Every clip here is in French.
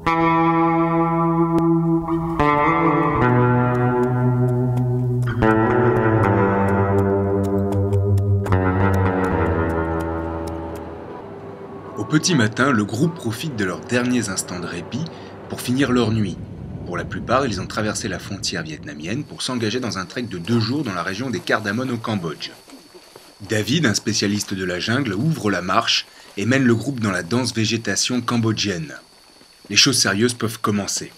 Au petit matin, le groupe profite de leurs derniers instants de répit pour finir leur nuit. Pour la plupart, ils ont traversé la frontière vietnamienne pour s'engager dans un trek de 2 jours dans la région des Cardamones au Cambodge. David, un spécialiste de la jungle, ouvre la marche et mène le groupe dans la dense végétation cambodgienne. Les choses sérieuses peuvent commencer.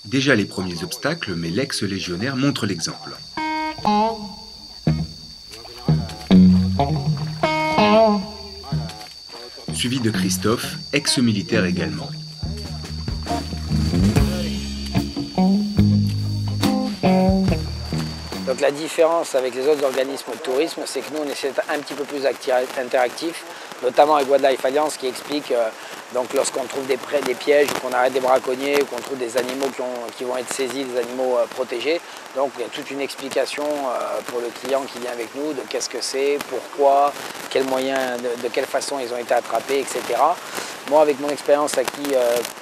Déjà les premiers obstacles, mais l'ex-légionnaire montre l'exemple. Suivi de Christophe, ex-militaire également. Donc la différence avec les autres organismes de tourisme, c'est que nous on essaie d'être un petit peu plus interactif, notamment avec Wildlife Alliance qui explique donc lorsqu'on trouve des pièges, ou qu'on arrête des braconniers, ou qu'on trouve des animaux qui vont être saisis, des animaux protégés. Donc il y a toute une explication pour le client qui vient avec nous de qu'est-ce que c'est, pourquoi, quels moyens, de quelle façon ils ont été attrapés, etc. Moi, avec mon expérience acquise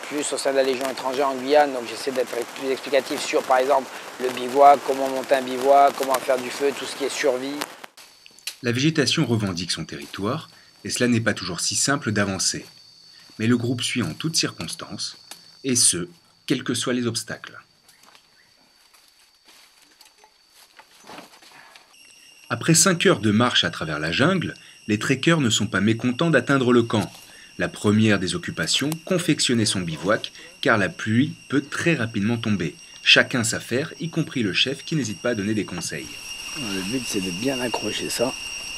plus au sein de la Légion étrangère en Guyane, donc j'essaie d'être plus explicatif sur, par exemple, le bivouac, comment monter un bivouac, comment faire du feu, tout ce qui est survie. La végétation revendique son territoire, et cela n'est pas toujours si simple d'avancer. Mais le groupe suit en toutes circonstances, et ce, quels que soient les obstacles. Après 5 heures de marche à travers la jungle, les trekkers ne sont pas mécontents d'atteindre le camp. La première des occupations, confectionner son bivouac, car la pluie peut très rapidement tomber. Chacun sa faire, y compris le chef qui n'hésite pas à donner des conseils. Le but c'est de bien accrocher ça,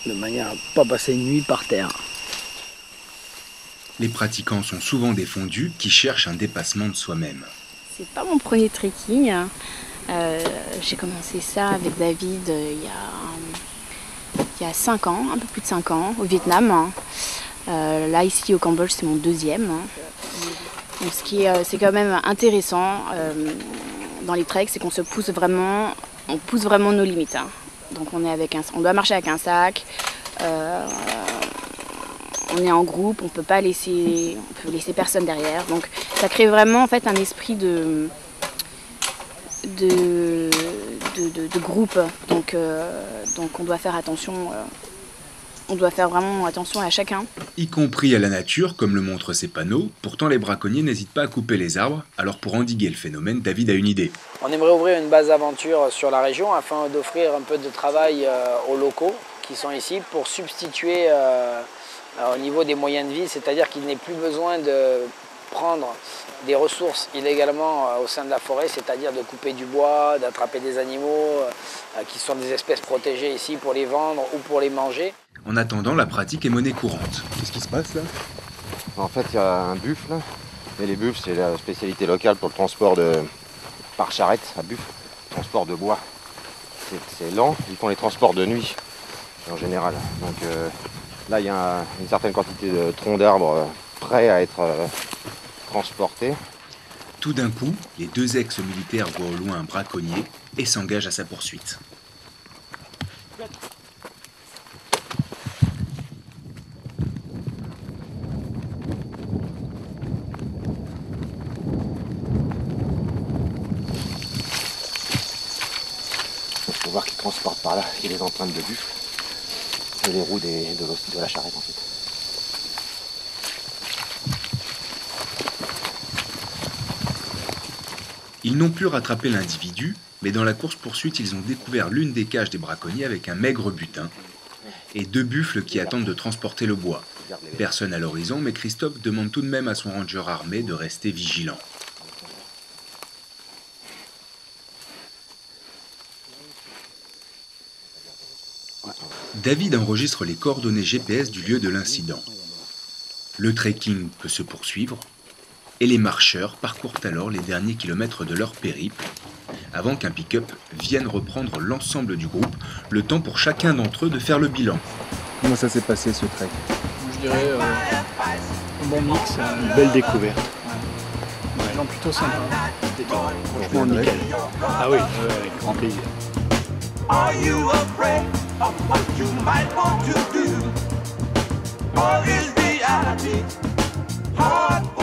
de manière à ne pas passer une nuit par terre. Les pratiquants sont souvent des fondus qui cherchent un dépassement de soi-même. C'est pas mon premier trekking. J'ai commencé ça avec David il y a 5 ans, un peu plus de 5 ans, au Vietnam. Là, ici, au Cambodge, c'est mon 2e. Donc, c'est quand même intéressant dans les treks, c'est qu'on pousse vraiment nos limites. Donc, on doit marcher avec un sac. On est en groupe, on peut laisser personne derrière. Donc, ça crée vraiment en fait un esprit de groupe. Donc, on doit faire attention. On doit faire vraiment attention à chacun. Y compris à la nature, comme le montrent ces panneaux. Pourtant, les braconniers n'hésitent pas à couper les arbres. Alors pour endiguer le phénomène, David a une idée. On aimerait ouvrir une base d'aventure sur la région afin d'offrir un peu de travail aux locaux qui sont ici pour substituer au niveau des moyens de vie. C'est-à-dire qu'il n'est plus besoin de prendre des ressources illégalement au sein de la forêt, c'est-à-dire de couper du bois, d'attraper des animaux qui sont des espèces protégées ici pour les vendre ou pour les manger. En attendant, la pratique est monnaie courante. Qu'est-ce qui se passe là? En fait, il y a un buffle, et les buffles, c'est la spécialité locale pour le transport par charrette à buffle, transport de bois. C'est lent, ils font les transports de nuit en général. Donc là, il y a une certaine quantité de troncs d'arbres prêts à être transportés. Tout d'un coup, les 2 ex-militaires voient au loin un braconnier et s'engagent à sa poursuite. Il faut voir qu'ils transportent par là, et les empreintes de buffle et les roues de la charrette en fait. Ils n'ont pu rattraper l'individu, mais dans la course-poursuite, ils ont découvert l'une des cages des braconniers avec un maigre butin et 2 buffles qui attendent de transporter le bois. Personne à l'horizon, mais Christophe demande tout de même à son ranger armé de rester vigilant. David enregistre les coordonnées GPS du lieu de l'incident. Le trekking peut se poursuivre et les marcheurs parcourent alors les derniers kilomètres de leur périple avant qu'un pick-up vienne reprendre l'ensemble du groupe, le temps pour chacun d'entre eux de faire le bilan. Comment ça s'est passé ce trek? Je dirais un bon mix. Une belle découverte. Ouais. Des gens plutôt sympas. Franchement nickel. Ah oui, avec grand plaisir. Are you afraid of what you might want to do? Or is reality hard?